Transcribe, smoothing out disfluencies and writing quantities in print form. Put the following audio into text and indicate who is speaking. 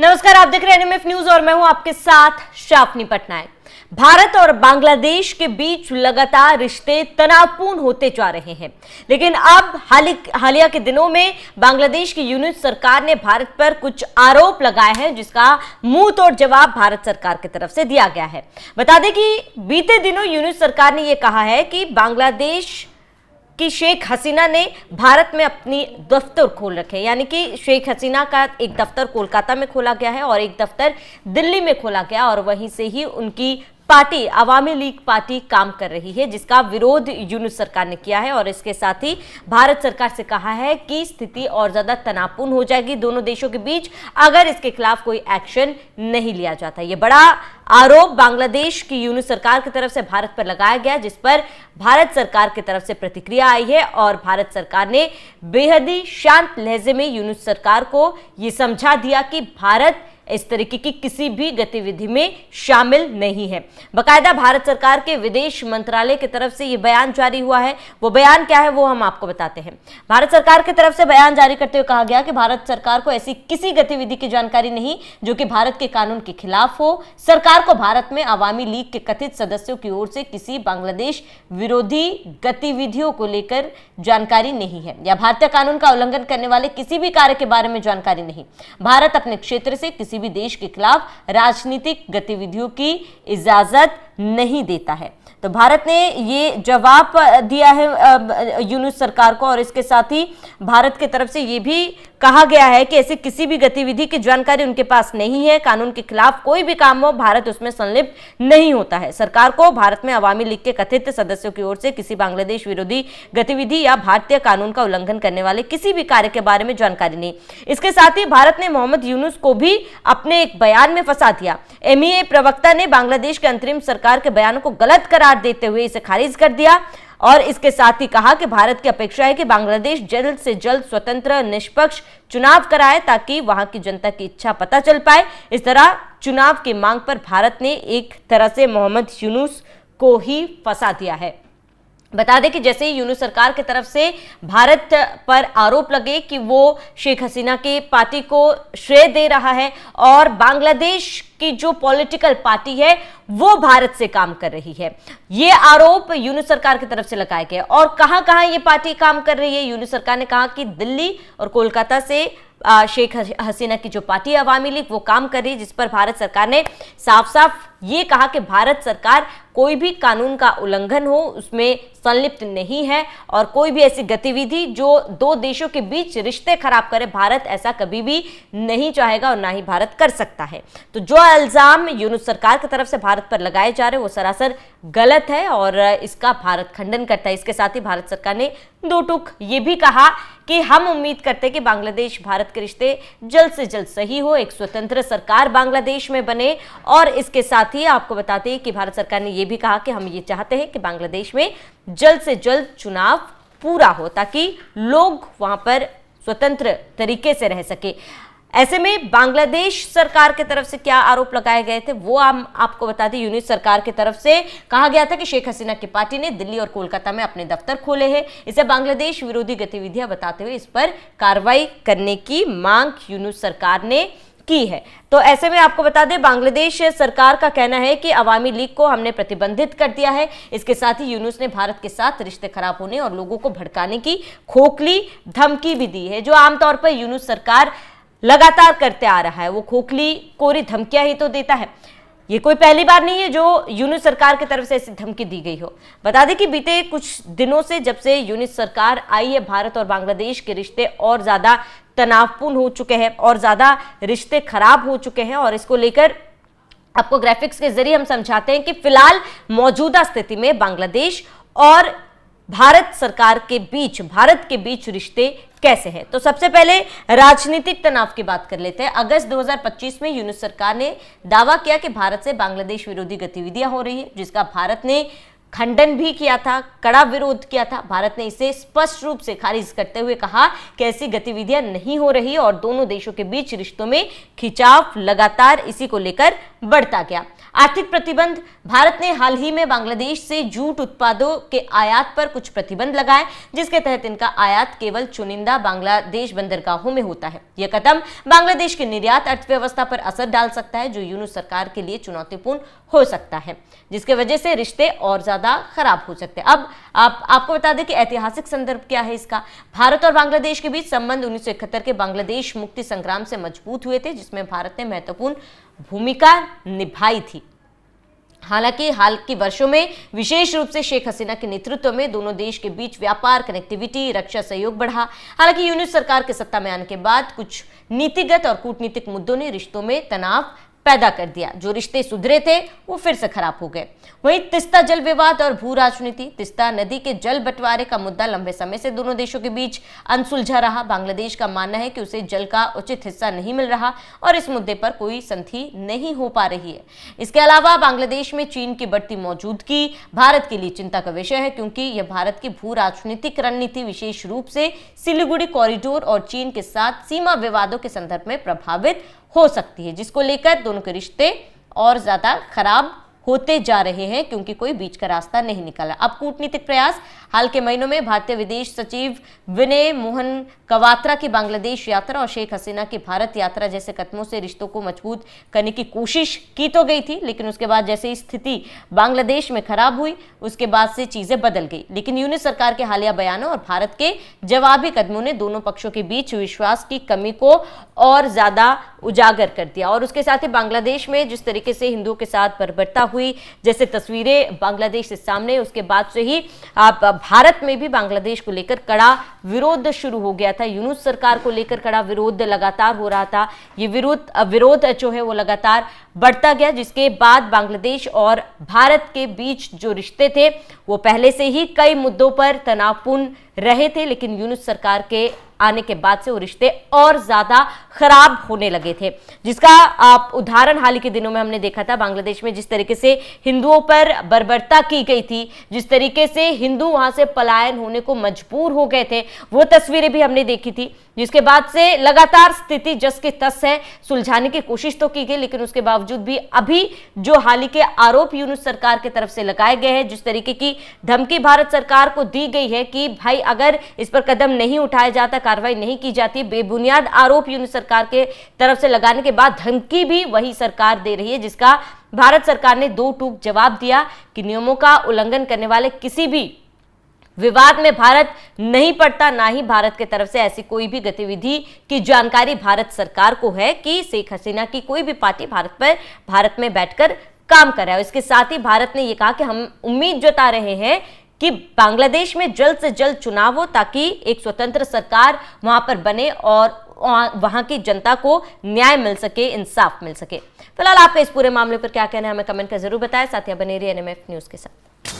Speaker 1: नमस्कार, आप देख रहे हैं एनएमएफ न्यूज और मैं हूं आपके साथ शाफनी पटनायक। भारत और बांग्लादेश के बीच लगातार रिश्ते तनावपूर्ण होते जा रहे हैं, लेकिन अब हालिया के दिनों में बांग्लादेश की यूनिट सरकार ने भारत पर कुछ आरोप लगाए हैं, जिसका मुंह तोड़ जवाब भारत सरकार की तरफ से दिया गया है। बता दें कि बीते दिनों यूनिट सरकार ने यह कहा है कि बांग्लादेश कि शेख हसीना ने भारत में अपनी दफ्तर खोल रखे, यानी कि शेख हसीना का एक दफ्तर कोलकाता में खोला गया है और एक दफ्तर दिल्ली में खोला गया और वहीं से ही उनकी पार्टी अवामी लीग पार्टी काम कर रही है, जिसका विरोध यूनिट सरकार ने किया है। और इसके साथ ही भारत सरकार से कहा है कि स्थिति और ज्यादा तनावपूर्ण हो जाएगी दोनों देशों के बीच अगर इसके खिलाफ कोई एक्शन नहीं लिया जाता। ये बड़ा आरोप बांग्लादेश की यूनिट सरकार की तरफ से भारत पर लगाया गया, जिस पर भारत सरकार की तरफ से प्रतिक्रिया आई है और भारत सरकार ने बेहद ही शांत लहजे में यूनिट सरकार को यह समझा दिया कि भारत इस तरीके की किसी भी गतिविधि में शामिल नहीं है। बकायदा भारत सरकार के विदेश मंत्रालय की तरफ से यह बयान जारी हुआ है। वो बयान क्या है वो हम आपको बताते हैं। भारत सरकार की तरफ से बयान जारी करते हुए कहा गया कि भारत सरकार को ऐसी किसी गतिविधि की जानकारी नहीं जो कि भारत के कानून के खिलाफ हो। सरकार को भारत में अवामी लीग के कथित सदस्यों की ओर से किसी बांग्लादेश विरोधी गतिविधियों को लेकर जानकारी नहीं है या भारतीय कानून का उल्लंघन करने वाले किसी भी कार्य के बारे में जानकारी नहीं। भारत अपने क्षेत्र से किसी भी देश के खिलाफ राजनीतिक गतिविधियों की इजाजत नहीं देता है। तो भारत ने ये जवाब दिया है यूनिट सरकार को और इसके साथ ही भारत की तरफ से ये भी कहा गया है कि ऐसी किसी भी गतिविधि की जानकारी उनके पास नहीं है। कानून के खिलाफ कोई भी काम हो भारत उसमें संलिप्त नहीं होता है। सरकार को भारत में अवामी लीग के कथित सदस्यों की ओर से किसी बांग्लादेश विरोधी गतिविधि या भारतीय कानून का उल्लंघन करने वाले किसी भी कार्य के बारे में जानकारी नहीं। इसके साथ ही भारत ने मोहम्मद यूनुस को भी अपने एक बयान में फंसा दिया। एमईए प्रवक्ता ने बांग्लादेश के अंतरिम सरकार के बयान को गलत करार देते हुए इसे खारिज कर दिया और इसके साथ ही कहा कि भारत की अपेक्षा है कि बांग्लादेश जल्द से जल्द स्वतंत्र निष्पक्ष चुनाव कराए ताकि वहां की जनता की इच्छा पता चल पाए। इस तरह चुनाव की मांग पर भारत ने एक तरह से मोहम्मद यूनुस को ही फंसा दिया है। बता दें कि जैसे ही यूनिट सरकार की तरफ से भारत पर आरोप लगे कि वो शेख हसीना की पार्टी को श्रेय दे रहा है और बांग्लादेश की जो पॉलिटिकल पार्टी है वो भारत से काम कर रही है, ये आरोप यूनिट सरकार की तरफ से लगाए गए। और कहां-कहां ये पार्टी काम कर रही है, यूनिट सरकार ने कहा कि दिल्ली और कोलकाता से शेख हसीना की जो पार्टी अवामी लीग वो काम कर रही है, जिस पर भारत सरकार ने साफ साफ ये कहा कि भारत सरकार कोई भी कानून का उल्लंघन हो उसमें संलिप्त नहीं है और कोई भी ऐसी गतिविधि जो दो देशों के बीच रिश्ते खराब करे भारत ऐसा कभी भी नहीं चाहेगा और ना ही भारत कर सकता है। तो जो इल्जाम यूनिट सरकार की तरफ से भारत पर लगाए जा रहे हैं वो सरासर गलत है और इसका भारत खंडन करता है। इसके साथ ही भारत सरकार ने दो टूक ये भी कहा कि हम उम्मीद करते हैं कि बांग्लादेश भारत के रिश्ते जल्द से जल्द सही हो, एक स्वतंत्र सरकार बांग्लादेश में बने। और इसके साथ ही आपको बताते हैं कि भारत सरकार ने यह भी कहा कि हम ये चाहते हैं कि बांग्लादेश में जल्द से जल्द चुनाव पूरा हो ताकि लोग वहां पर स्वतंत्र तरीके से रह सके। ऐसे में बांग्लादेश सरकार की तरफ से क्या आरोप लगाए गए थे वो हम आपको बता दें। यूनिट सरकार की तरफ से कहा गया था कि शेख हसीना की पार्टी ने दिल्ली और कोलकाता में अपने दफ्तर खोले हैं, इसे बांग्लादेश विरोधी गतिविधियां बताते हुए इस पर कार्रवाई करने की मांग यूनिट सरकार ने की है। तो ऐसे में आपको बता दें बांग्लादेश सरकार का कहना है कि अवामी लीग को हमने प्रतिबंधित कर दिया है। इसके साथ ही यूनुस ने भारत के साथ रिश्ते खराब होने और लोगों को भड़काने की खोखली धमकी भी दी है, जो आमतौर पर यूनुस सरकार लगातार करते आ रहा है। वो खोखली कोरी धमकियां ही तो देता है। ये कोई पहली बार नहीं है जो यूनिट सरकार की तरफ से ऐसी धमकी दी गई हो। बता दें कि बीते कुछ दिनों से जब से यूनिट सरकार आई है भारत और बांग्लादेश के रिश्ते और ज्यादा तनावपूर्ण हो चुके हैं और ज्यादा रिश्ते खराब हो चुके हैं और इसको लेकर आपको ग्राफिक्स के जरिए हम समझाते हैं कि फिलहाल मौजूदा स्थिति में बांग्लादेश और भारत सरकार के बीच भारत के बीच रिश्ते कैसे हैं। तो सबसे पहले राजनीतिक तनाव की बात कर लेते हैं। अगस्त 2025 में यूनिट सरकार ने दावा किया कि भारत से बांग्लादेश विरोधी गतिविधियां हो रही है, जिसका भारत ने खंडन भी किया था, कड़ा विरोध किया था। भारत ने इसे स्पष्ट रूप से खारिज करते हुए कहा कि ऐसी गतिविधियां नहीं हो रही और दोनों देशों के बीच रिश्तों में खिंचाव लगातार इसी को लेकर बढ़ता गया। आर्थिक प्रतिबंध। भारत ने हाल ही में बांग्लादेश से जूट उत्पादों के आयात पर कुछ प्रतिबंध लगाए, जिसके तहत इनका आयात केवल चुनिंदा बांग्लादेश बंदरगाहों में होता है। यह कदम बांग्लादेश की निर्यात अर्थव्यवस्था पर असर डाल सकता है, जो यूनूस सरकार के लिए चुनौतीपूर्ण हो सकता है, जिसके वजह से रिश्ते और ज्यादा खराब हो सकते हैं। अब आपको बता दें कि ऐतिहासिक संदर्भ क्या है इसका। भारत और बांग्लादेश के बीच संबंध 1971 के बांग्लादेश मुक्ति संग्राम से मजबूत हुए थे, जिसमें भारत ने महत्वपूर्ण भूमिका निभाई थी। हालांकि हाल के वर्षों में विशेष रूप से शेख हसीना के नेतृत्व में दोनों देश के बीच व्यापार, कनेक्टिविटी, रक्षा सहयोग बढ़ा। हालांकि यूनूस सरकार के सत्ता में आने के बाद कुछ नीतिगत और कूटनीतिक मुद्दों ने रिश्तों में तनाव पैदा कर दिया। जो रिश्ते सुधरे थे वो फिर से खराब हो गए। वहीं तिस्ता जल विवाद और भू राजनीति। तिस्ता नदी के जल बंटवारे का मुद्दा लंबे समय से दोनों देशों के बीच अनसुलझा रहा। बांग्लादेश का मानना है कि उसे जल का उचित हिस्सा नहीं मिल रहा और इस मुद्दे पर कोई संधि नहीं हो पा रही है। इसके अलावा बांग्लादेश में चीन की बढ़ती मौजूदगी भारत के लिए चिंता का विषय है, क्योंकि यह भारत की भू राजनीतिक रणनीति, विशेष रूप से सिलीगुड़ी कॉरिडोर और चीन के साथ सीमा विवादों के संदर्भ में प्रभावित हो सकती है, जिसको लेकर दोनों के रिश्ते और ज्यादा खराब होते जा रहे हैं, क्योंकि कोई बीच का रास्ता नहीं निकला। अब कूटनीतिक प्रयास। हाल के महीनों में भारतीय विदेश सचिव विनय मोहन क्वात्रा की बांग्लादेश यात्रा और शेख हसीना की भारत यात्रा जैसे कदमों से रिश्तों को मजबूत करने की कोशिश की तो गई थी, लेकिन उसके बाद जैसे ही स्थिति बांग्लादेश में खराब हुई, उसके बाद से चीजें बदल गई। लेकिन यूनूस सरकार के हालिया बयानों और भारत के जवाबी कदमों ने दोनों पक्षों के बीच विश्वास की कमी को और ज्यादा उजागर कर दिया। और उसके साथ ही बांग्लादेश में जिस तरीके से हिंदुओं के साथ बर्बरता हुई, जैसे तस्वीरें बांग्लादेश से सामने, उसके बाद से ही भारत में भी बांग्लादेश को लेकर कड़ा विरोध शुरू हो गया था। यूनूस सरकार को लेकर कड़ा विरोध लगातार हो रहा था। ये विरोध जो है वो लगातार बढ़ता गया, जिसके बाद बांग्लादेश और भारत के बीच जो रिश्ते थे वो पहले से ही कई मुद्दों पर तनावपूर्ण रहे थे, लेकिन यूनूस सरकार के आने के बाद से वो रिश्ते और ज्यादा खराब होने लगे थे, जिसका आप उदाहरण हाल ही के दिनों में हमने देखा था। बांग्लादेश में जिस तरीके से हिंदुओं पर बर्बरता की गई थी, जिस तरीके से हिंदू वहां से पलायन होने को मजबूर हो गए थे, वो तस्वीरें भी हमने देखी थी, जिसके बाद से लगातार स्थिति जस के तस है। सुलझाने की कोशिश तो की गई, लेकिन उसके बावजूद भी अभी जो हाल ही के आरोप यूनूस सरकार की तरफ से लगाए गए हैं, जिस तरीके की धमकी भारत सरकार को दी गई है कि भाई अगर इस पर कदम नहीं उठाया जाता, कार्रवाई नहीं की जाती, बेबुनियाद आरोप यूनूस सरकार के तरफ से लगाने के बाद धमकी भी वही सरकार दे रही है, जिसका भारत सरकार ने दो टूक जवाब दिया कि नियमों का उल्लंघन करने वाले किसी भी विवाद में भारत नहीं पड़ता, ना ही भारत की तरफ से ऐसी कोई भी गतिविधि की जानकारी भारत सरकार को है कि शेख हसीना की कोई भी पार्टी भारत में बैठकर काम कर रहा है। इसके साथ ही भारत ने यह कहा कि हम उम्मीद जता रहे हैं कि बांग्लादेश में जल्द से जल्द चुनाव हो, ताकि एक स्वतंत्र सरकार वहां पर बने और वहां की जनता को न्याय मिल सके, इंसाफ मिल सके। फिलहाल आपका इस पूरे मामले पर क्या कहना है, हमें कमेंट कर जरूर बताएं। साथ ही बने रहिए एनएमएफ न्यूज के साथ।